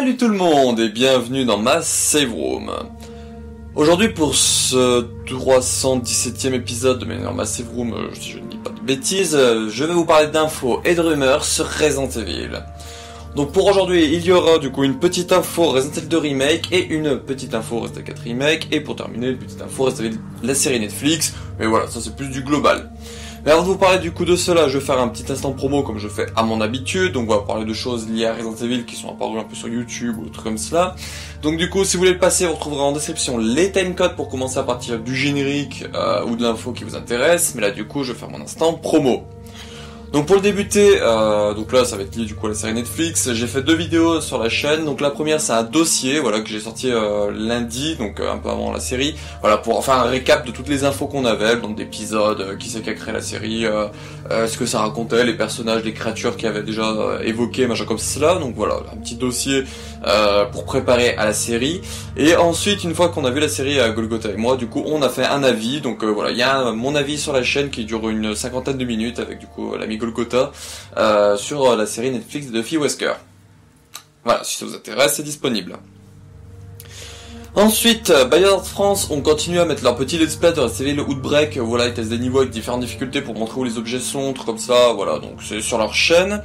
Salut tout le monde et bienvenue dans ma save room. Aujourd'hui pour ce 317e épisode de ma save room, si je ne dis pas de bêtises, je vais vous parler d'infos et de rumeurs sur Resident Evil. Donc pour aujourd'hui, il y aura du coup une petite info Resident Evil 2 Remake et une petite info Resident Evil 4 Remake, et pour terminer, une petite info Resident Evil la série Netflix, mais voilà, ça c'est plus du global. Mais avant de vous parler du coup de cela, je vais faire un petit instant promo comme je fais à mon habitude, donc on va parler de choses liées à Resident Evil qui sont apparues un peu sur YouTube ou des trucs comme cela. Donc du coup, si vous voulez le passer, vous retrouverez en description les timecodes pour commencer à partir du générique ou de l'info qui vous intéresse, mais là du coup, je vais faire mon instant promo. Donc pour le débuter, donc là ça va être lié du coup à la série Netflix, j'ai fait 2 vidéos sur la chaîne. Donc la première c'est un dossier, voilà, que j'ai sorti lundi, donc un peu avant la série, voilà, pour faire un récap de toutes les infos qu'on avait, le nombre d'épisodes, qui c'est qui a créé la série, ce que ça racontait, les personnages, les créatures qui avaient déjà évoqué, machin comme cela. Donc voilà, un petit dossier pour préparer à la série. Et ensuite, une fois qu'on a vu la série à Golgotha et moi, du coup on a fait un avis. Donc voilà, il y a mon avis sur la chaîne qui dure une 50aine de minutes avec du coup l'ami Golgotha sur la série Netflix de Phoebe Wesker. Voilà, si ça vous intéresse, c'est disponible. Ensuite, Bayard France ont continué à mettre leur petit let's play de Resident Evil Outbreak. Voilà, ils testent des niveaux avec différentes difficultés pour montrer où les objets sont, trucs comme ça. Voilà, donc c'est sur leur chaîne.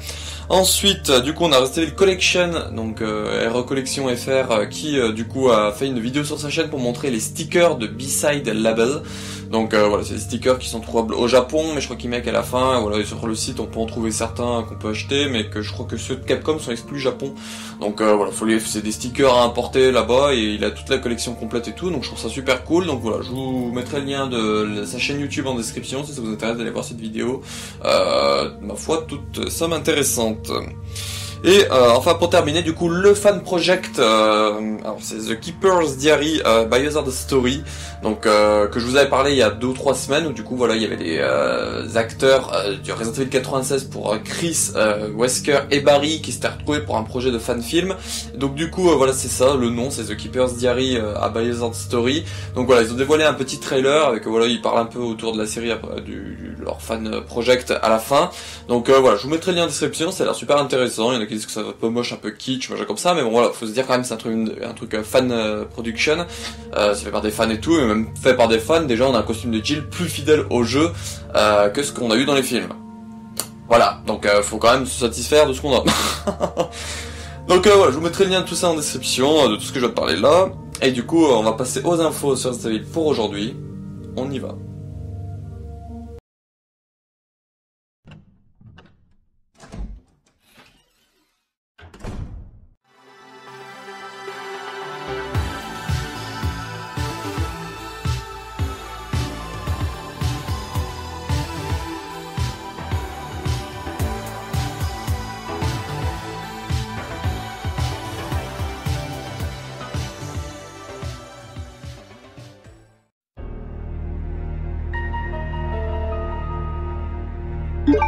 Ensuite, du coup, on a Resident Evil Collection, donc RE Collection FR, qui du coup a fait une vidéo sur sa chaîne pour montrer les stickers de B-Side Label. Donc voilà, c'est des stickers qui sont trouvables au Japon, mais je crois qu'ils mettent à la fin. Voilà, sur le site, on peut en trouver certains qu'on peut acheter, mais que je crois que ceux de Capcom sont exclus Japon. Donc voilà, c'est des stickers à importer là-bas, et il a toute la collection complète et tout, donc je trouve ça super cool. Donc voilà, je vous mettrai le lien de sa chaîne YouTube en description si ça vous intéresse d'aller voir cette vidéo. Ma foi, toute somme intéressante. Et enfin pour terminer, du coup le fan project, alors c'est The Keeper's Diary by Hazard Story, donc que je vous avais parlé il y a 2 ou 3 semaines, où du coup voilà, il y avait des acteurs du Resident Evil 96 pour Chris, Wesker et Barry qui s'étaient retrouvés pour un projet de fan film. Donc du coup voilà, c'est ça, le nom c'est The Keeper's Diary by Hazard Story. Donc voilà, ils ont dévoilé un petit trailer avec voilà, ils parlent un peu autour de la série après, de leur fan project à la fin. Donc voilà, je vous mettrai le lien en description, ça a l'air super intéressant. Il y en a qui disent que ça va un peu moche, un peu kitsch, machin comme ça, mais bon voilà, faut se dire quand même c'est un truc fan production, c'est fait par des fans et tout, et même fait par des fans. Déjà on a un costume de Jill plus fidèle au jeu que ce qu'on a eu dans les films. Voilà, donc faut quand même se satisfaire de ce qu'on a. Donc voilà, je vous mettrai le lien de tout ça en description, de tout ce que je vais te parler là, et du coup on va passer aux infos sur Resident Evil pour aujourd'hui. On y va.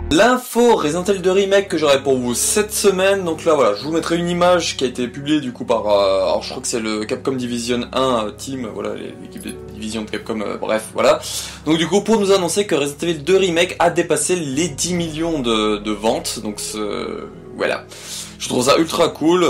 L'info Resident Evil 2 Remake que j'aurai pour vous cette semaine. Donc là voilà, je vous mettrai une image qui a été publiée du coup par alors je crois que c'est le Capcom Division 1 team, voilà, l'équipe de division de Capcom, bref voilà. Donc du coup pour nous annoncer que Resident Evil 2 Remake a dépassé les 10 millions de ventes. Donc voilà, je trouve ça ultra cool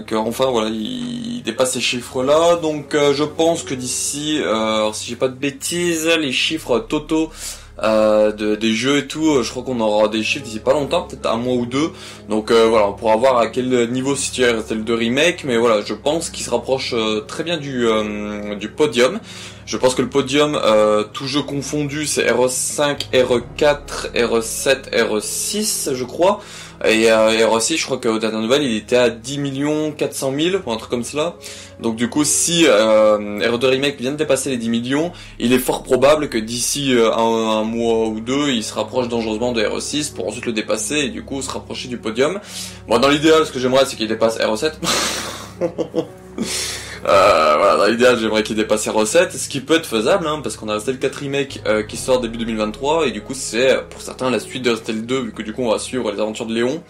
qu'enfin voilà, il dépasse ces chiffres là. Donc je pense que d'ici, alors si j'ai pas de bêtises, les chiffres totaux des jeux et tout, je crois qu'on aura des chiffres d'ici pas longtemps, peut-être un mois ou 2. Donc voilà, on pourra voir à quel niveau se situe Resident Evil 2 Remake, mais voilà, je pense qu'il se rapproche très bien du podium. Je pense que le podium, tout jeu confondu, c'est RE5, RE4, RE7, RE6, je crois. Et RE6, je crois qu'aux dernières nouvelles, il était à 10 400 000, ou un truc comme cela. Donc du coup, si RE2 Remake vient de dépasser les 10 millions, il est fort probable que d'ici un mois ou 2, il se rapproche dangereusement de RE6 pour ensuite le dépasser et du coup se rapprocher du podium. Bon, dans l'idéal, ce que j'aimerais, c'est qu'il dépasse RE7. Voilà, dans l'idéal j'aimerais qu'il dépasse RE7, ce qui peut être faisable, hein, parce qu'on a Resident Evil 4 Remake qui sort début 2023, et du coup c'est pour certains la suite de Resident Evil 2, vu que du coup on va suivre les aventures de Léon.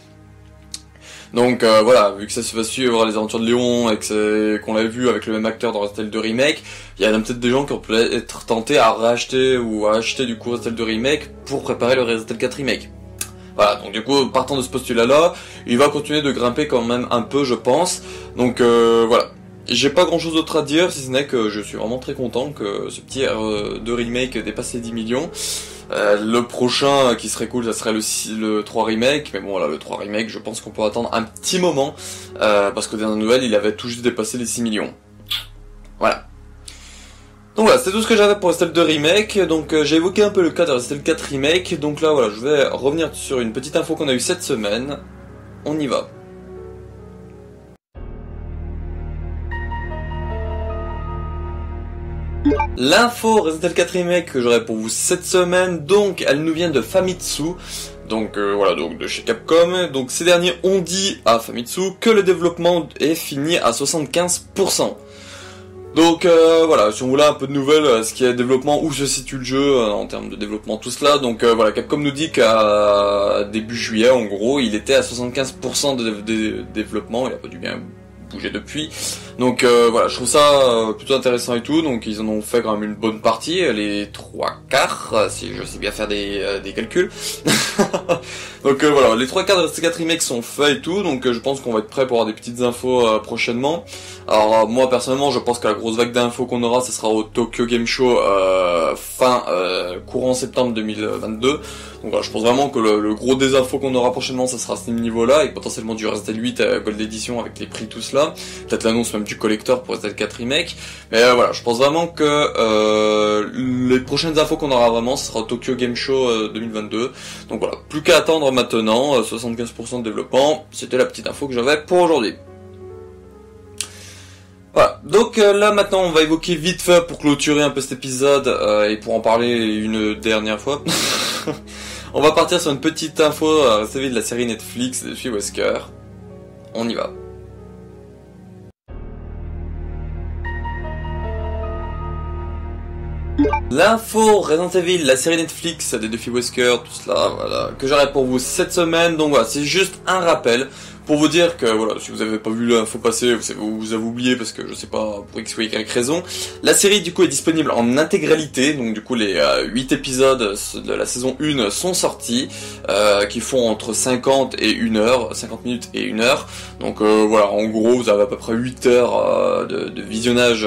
Donc voilà, vu que ça va suivre les aventures de Léon et qu'on l'a vu avec le même acteur dans Resident Evil 2 Remake, il y a peut-être des gens qui ont pu être tentés à racheter ou à acheter du coup Resident Evil 2 Remake pour préparer le Resident Evil 4 Remake. Voilà, donc du coup, partant de ce postulat-là, il va continuer de grimper quand même un peu, je pense. Donc voilà. J'ai pas grand chose d'autre à dire, si ce n'est que je suis vraiment très content que ce petit R2 remake dépasse les 10 millions. Le prochain qui serait cool, ça serait le 3 remake, mais bon voilà, le 3 remake, je pense qu'on peut attendre un petit moment, parce que dans la nouvelle, il avait tout juste dépassé les 6 millions. Voilà. Donc voilà, c'est tout ce que j'avais pour Resident Evil 2 Remake, donc j'ai évoqué un peu le cas de Resident Evil 4 Remake, donc là voilà, je vais revenir sur une petite info qu'on a eue cette semaine. On y va. L'info Resident Evil 4 Remake que j'aurai pour vous cette semaine, donc elle nous vient de Famitsu, donc voilà, donc de chez Capcom. Donc ces derniers ont dit à Famitsu que le développement est fini à 75%. Donc voilà, si on voulait un peu de nouvelles, ce qui est développement, où se situe le jeu en termes de développement, tout cela. Donc voilà, Capcom nous dit qu'à début juillet, en gros, il était à 75% de développement, il a pas dû bien bouger depuis. Donc voilà, je trouve ça plutôt intéressant et tout, donc ils en ont fait quand même une bonne partie, les 3/4, si je sais bien faire des calculs. Donc voilà, les 3/4 de Resident Evil 4 Remake sont faits et tout, donc je pense qu'on va être prêt pour avoir des petites infos prochainement. Alors moi personnellement, je pense que la grosse vague d'infos qu'on aura, ce sera au Tokyo Game Show courant septembre 2022. Donc voilà, je pense vraiment que le gros des infos qu'on aura prochainement, ça sera à ce niveau-là, et potentiellement du Resident Evil 8 Gold Edition avec les prix, tout cela. Peut-être l'annonce même du collector pour Resident Evil 4 Remake. Mais voilà, je pense vraiment que les prochaines infos qu'on aura vraiment, ce sera au Tokyo Game Show 2022. Donc voilà, plus qu'à attendre maintenant, 75% de développement, c'était la petite info que j'avais pour aujourd'hui. Voilà, donc là maintenant on va évoquer vite fait pour clôturer un peu cet épisode et pour en parler une dernière fois. On va partir sur une petite info de la série Netflix de Phil Wesker. On y va. L'info Resident Evil, la série Netflix des Duffy Wesker, tout cela, voilà, que j'aurai pour vous cette semaine. Donc voilà, c'est juste un rappel pour vous dire que voilà, si vous avez pas vu l'info passer, vous avez oublié parce que je sais pas pour X ou Y raison. La série du coup est disponible en intégralité, donc du coup les 8 épisodes de la saison 1 sont sortis, qui font entre 50 et 1 heure, 50 minutes et 1 heure. Donc voilà, en gros vous avez à peu près 8 heures de visionnage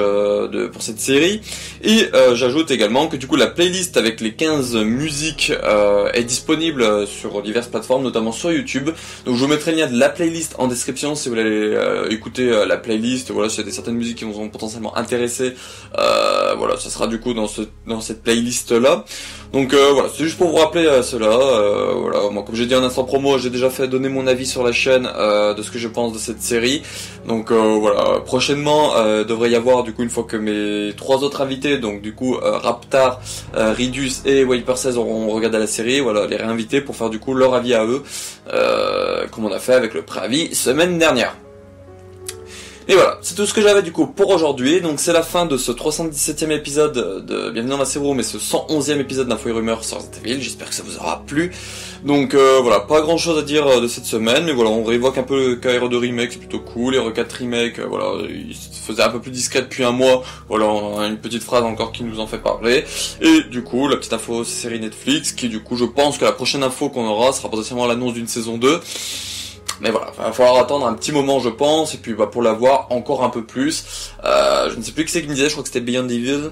pour cette série. Et j'ajoute également que du coup la playlist avec les 15 musiques est disponible sur diverses plateformes, notamment sur YouTube. Donc je vous mettrai le lien de la playlist en description si vous voulez écouter la playlist. Voilà, s'il y a certaines musiques qui vous ont potentiellement intéressé, voilà, ça sera du coup dans cette playlist là. Donc voilà, c'est juste pour vous rappeler cela. Voilà, moi comme j'ai dit en instant promo, j'ai déjà fait donner mon avis sur la chaîne de ce que je pense de cette série. Donc voilà, prochainement devrait y avoir du coup, une fois que mes 3 autres invités, donc du coup Raptar, Ridus et Wiper16 auront regardé la série, voilà, les réinviter pour faire du coup leur avis à eux, comme on a fait avec le préavis semaine dernière. Et voilà, c'est tout ce que j'avais du coup pour aujourd'hui. Donc c'est la fin de ce 317e épisode de Bienvenue dans ma série, mais ce 111e épisode d'Info et Rumeurs sur Resident Evil. J'espère que ça vous aura plu. Donc voilà, pas grand chose à dire de cette semaine, mais voilà, on réévoque un peu le KR2 Remake, c'est plutôt cool. Les R4 Remake, voilà, il se faisait un peu plus discret depuis un mois. Voilà, on a une petite phrase encore qui nous en fait parler. Et du coup, la petite info série Netflix, qui du coup, je pense que la prochaine info qu'on aura sera potentiellement l'annonce d'une saison 2. Mais voilà, il va falloir attendre un petit moment je pense, et puis bah, pour la voir encore un peu plus. Je ne sais plus qui c'est qui me disait, je crois que c'était Beyond Evil,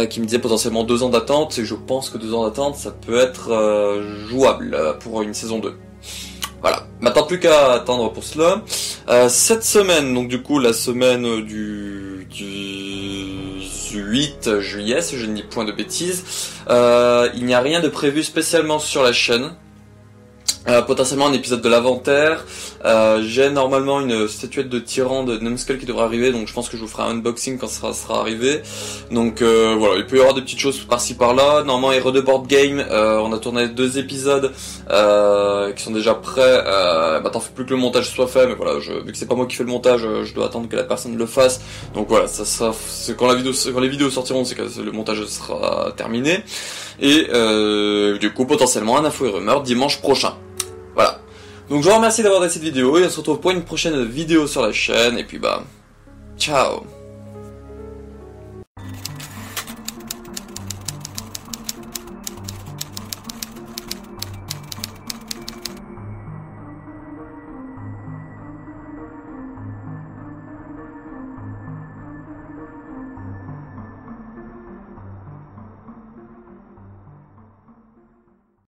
qui me disait potentiellement 2 ans d'attente, et je pense que 2 ans d'attente ça peut être jouable pour une saison 2. Voilà, maintenant plus qu'à attendre pour cela. Cette semaine, donc du coup la semaine du 8 juillet, si je ne dis point de bêtises, il n'y a rien de prévu spécialement sur la chaîne. Potentiellement un épisode de l'inventaire. J'ai normalement une statuette de tyran de Numskull qui devrait arriver, donc je pense que je vous ferai un unboxing quand ça sera arrivé. Donc voilà, il peut y avoir des petites choses par-ci par-là. Normalement Hero de Board Game, on a tourné 2 épisodes qui sont déjà prêts. Tant faut plus que le montage soit fait, mais voilà, vu que c'est pas moi qui fais le montage, je dois attendre que la personne le fasse. Donc voilà, ça sera quand les vidéos sortiront, c'est que le montage sera terminé. Et du coup potentiellement un info et rumeur dimanche prochain. Voilà. Donc je vous remercie d'avoir regardé cette vidéo et on se retrouve pour une prochaine vidéo sur la chaîne et puis bah ciao.